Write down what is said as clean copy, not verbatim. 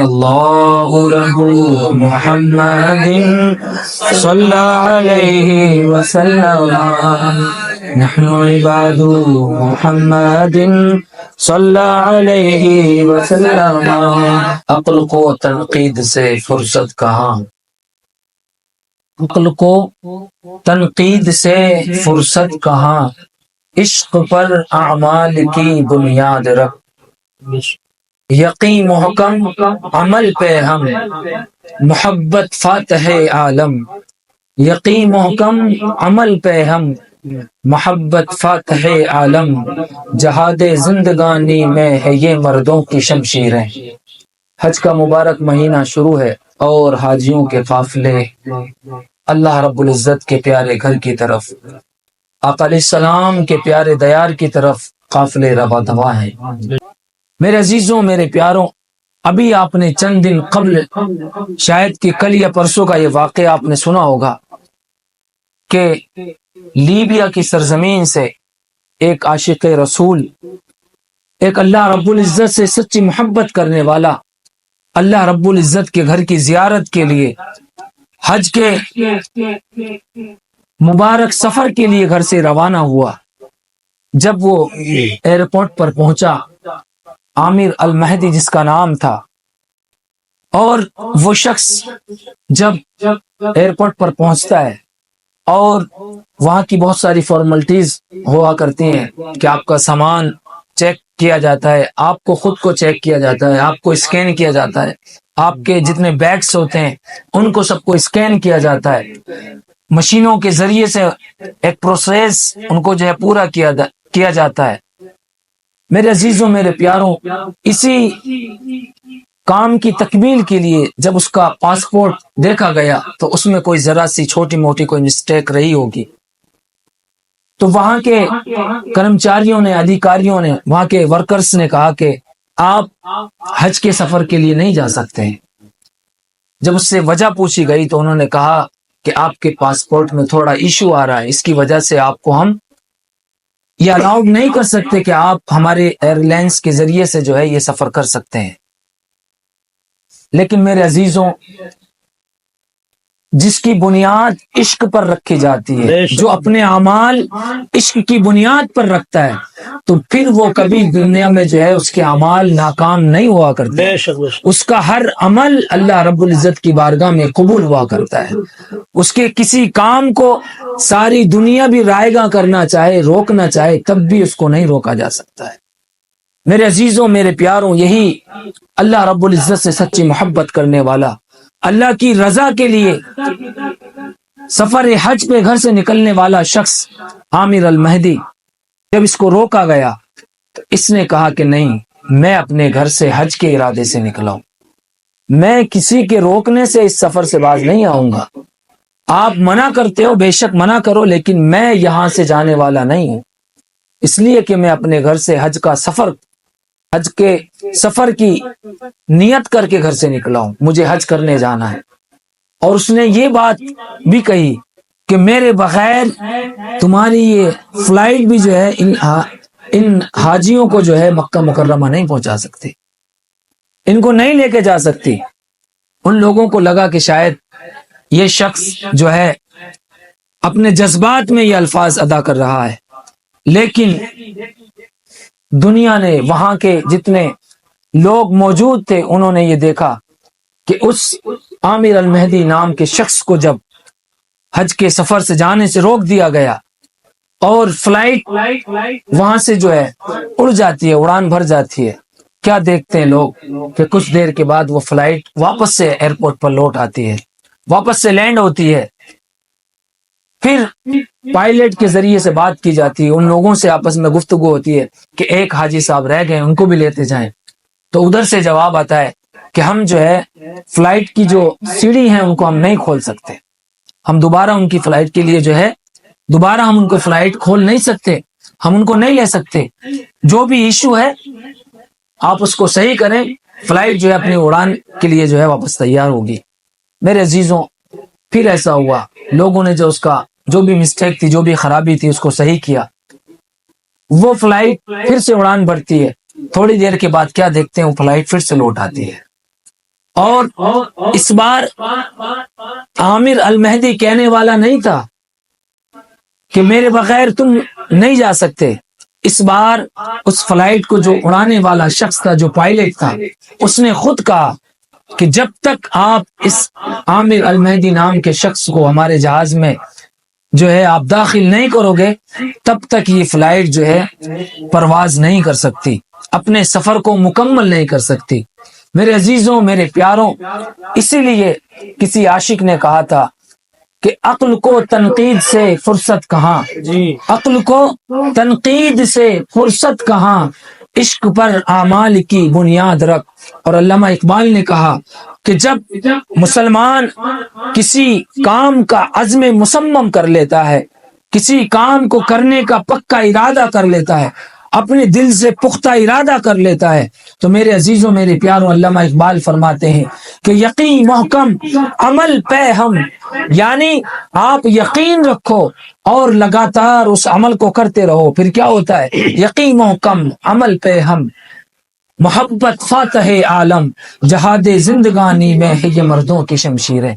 اللہ رحم محمد صلی علیہ وسلم نحن عباد محمد صلی علیہ وسلم۔ عقل کو تنقید سے فرصت کہاں، عقل کو تنقید سے فرصت کہاں، عشق پر اعمال کی بنیاد رکھ، یقین محکم عمل پہ ہم محبت فاتح عالم، یقین محکم عمل پہ ہم محبت فاتح عالم، جہاد زندگانی میں ہے یہ مردوں کی شمشیریں۔ حج کا مبارک مہینہ شروع ہے اور حاجیوں کے قافلے اللہ رب العزت کے پیارے گھر کی طرف، آقا علیہ السلام کے پیارے دیار کی طرف قافلے رواں دواں ہیں۔ میرے عزیزوں، میرے پیاروں، ابھی آپ نے چند دن قبل شاید کہ کل یا پرسوں کا یہ واقعہ آپ نے سنا ہوگا کہ لیبیا کی سرزمین سے ایک عاشق رسول، ایک اللہ رب العزت سے سچی محبت کرنے والا، اللہ رب العزت کے گھر کی زیارت کے لیے، حج کے مبارک سفر کے لیے گھر سے روانہ ہوا۔ جب وہ ایئرپورٹ پر پہنچا، عامر المہدی جس کا نام تھا، اور وہ شخص جب ایئرپورٹ پر پہنچتا ہے اور وہاں کی بہت ساری فارملٹیز ہوا کرتی ہیں کہ آپ کا سامان چیک کیا جاتا ہے، آپ کو خود کو چیک کیا جاتا ہے، آپ کو اسکین کیا جاتا ہے، آپ کے جتنے بیگس ہوتے ہیں ان کو سب کو اسکین کیا جاتا ہے، مشینوں کے ذریعے سے ایک پروسیس ان کو جو ہے پورا کیا جاتا ہے۔ میرے عزیزوں، میرے پیاروں، اسی کام کی تکمیل کے لیے جب اس کا پاسپورٹ دیکھا گیا تو اس میں کوئی ذرا سی چھوٹی موٹی کوئی مسٹیک رہی ہوگی، تو وہاں کے کرمچاریوں نے، ادھیکاریوں نے، وہاں کے ورکرز نے کہا کہ آپ حج کے سفر کے لیے نہیں جا سکتے ہیں۔ جب اس سے وجہ پوچھی گئی تو انہوں نے کہا کہ آپ کے پاسپورٹ میں تھوڑا ایشو آ رہا ہے، اس کی وجہ سے آپ کو ہم یہ الاؤڈ نہیں کر سکتے کہ آپ ہمارے ایئر لائنس کے ذریعے سے جو ہے یہ سفر کر سکتے ہیں۔ لیکن میرے عزیزوں، جس کی بنیاد عشق پر رکھی جاتی ہے، جو اپنے اعمال عشق کی بنیاد پر رکھتا ہے، تو پھر وہ کبھی دنیا میں جو ہے اس کے اعمال ناکام نہیں ہوا کرتے، اس کا ہر عمل اللہ رب العزت کی بارگاہ میں قبول ہوا کرتا ہے۔ اس کے کسی کام کو ساری دنیا بھی رائے گاں کرنا چاہے، روکنا چاہے، تب بھی اس کو نہیں روکا جا سکتا ہے۔ میرے عزیزوں، میرے پیاروں، یہی اللہ رب العزت سے سچی محبت کرنے والا، اللہ کی رضا کے لیے سفر حج پہ گھر سے نکلنے والا شخص عامر المہدی، جب اس کو روکا گیا تو اس نے کہا کہ نہیں، میں اپنے گھر سے حج کے ارادے سے نکلا ہوں، میں کسی کے روکنے سے اس سفر سے باز نہیں آؤں گا۔ آپ منع کرتے ہو، بے شک منع کرو، لیکن میں یہاں سے جانے والا نہیں ہوں، اس لیے کہ میں اپنے گھر سے حج کے سفر کی نیت کر کے گھر سے نکلا ہوں، مجھے حج کرنے جانا ہے۔ اور اس نے یہ بات بھی کہی کہ میرے بغیر تمہاری یہ فلائٹ بھی جو ہے ان حاجیوں کو جو ہے مکہ مکرمہ نہیں پہنچا سکتی، ان کو نہیں لے کے جا سکتی۔ ان لوگوں کو لگا کہ شاید یہ شخص جو ہے اپنے جذبات میں یہ الفاظ ادا کر رہا ہے، لیکن دنیا نے، وہاں کے جتنے لوگ موجود تھے، انہوں نے یہ دیکھا کہ اس عامر المہدی نام کے شخص کو جب حج کے سفر سے جانے سے روک دیا گیا اور فلائٹ وہاں سے جو ہے اڑ جاتی ہے، اڑان بھر جاتی ہے، کیا دیکھتے ہیں لوگ کہ کچھ دیر کے بعد وہ فلائٹ واپس سے ایئرپورٹ پر لوٹ آتی ہے، واپس سے لینڈ ہوتی ہے۔ پھر پائلٹ کے ذریعے سے بات کی جاتی ہے، ان لوگوں سے آپس میں گفتگو ہوتی ہے کہ ایک حاجی صاحب رہ گئے، ان کو بھی لیتے جائیں۔ تو ادھر سے جواب آتا ہے کہ ہم جو ہے فلائٹ کی جو سیڑھی ہیں ان کو ہم نہیں کھول سکتے، ہم دوبارہ ان کی فلائٹ کے لیے جو ہے دوبارہ ہم ان کو فلائٹ کھول نہیں سکتے، ہم ان کو نہیں لے سکتے، جو بھی ایشو ہے آپ اس کو صحیح کریں، فلائٹ جو ہے اپنی اڑان کے لیے جو ہے واپس تیار ہوگی۔ میرے عزیزوں، پھر ایسا ہوا، لوگوں نے جو اس کا جو بھی مسٹیک تھی، جو بھی خرابی تھی، اس کو صحیح کیا، وہ فلائٹ پھر سے اڑان بھرتی ہے، تھوڑی دیر کے بعد کیا دیکھتے ہیں وہ فلائٹ پھر سے لوٹ آتی ہے۔ اور اس بار عامر المہدی کہنے والا نہیں تھا کہ میرے بغیر تم نہیں جا سکتے. اس بار اس فلائٹ کو جو اڑانے والا شخص تھا، جو پائلٹ تھا، اس نے خود کہا کہ جب تک آپ اس عامر المہدی نام کے شخص کو ہمارے جہاز میں جو ہے آپ داخل نہیں کرو گے، تب تک یہ فلائٹ جو ہے پرواز نہیں کر سکتی، اپنے سفر کو مکمل نہیں کر سکتی. میرے عزیزوں، میرے پیاروں، اسی لیے کسی عاشق نے کہا تھا کہ عقل کو تنقید سے فرصت کہاں، عقل کو تنقید سے فرصت کہاں، عشق پر اعمال کی بنیاد رکھ. اور علامہ اقبال نے کہا کہ جب مسلمان کسی کام کا عزم مصمم کر لیتا ہے، کسی کام کو کرنے کا پکا ارادہ کر لیتا ہے، اپنے دل سے پختہ ارادہ کر لیتا ہے، تو میرے عزیزوں، میرے پیاروں، علامہ اقبال فرماتے ہیں کہ یقین محکم عمل پہ ہم، یعنی آپ یقین رکھو اور لگاتار اس عمل کو کرتے رہو. پھر کیا ہوتا ہے؟ یقین محکم عمل پہ ہم، محبت فاتح عالم، جہاد زندگانی میں ہے یہ مردوں کی شمشیریں.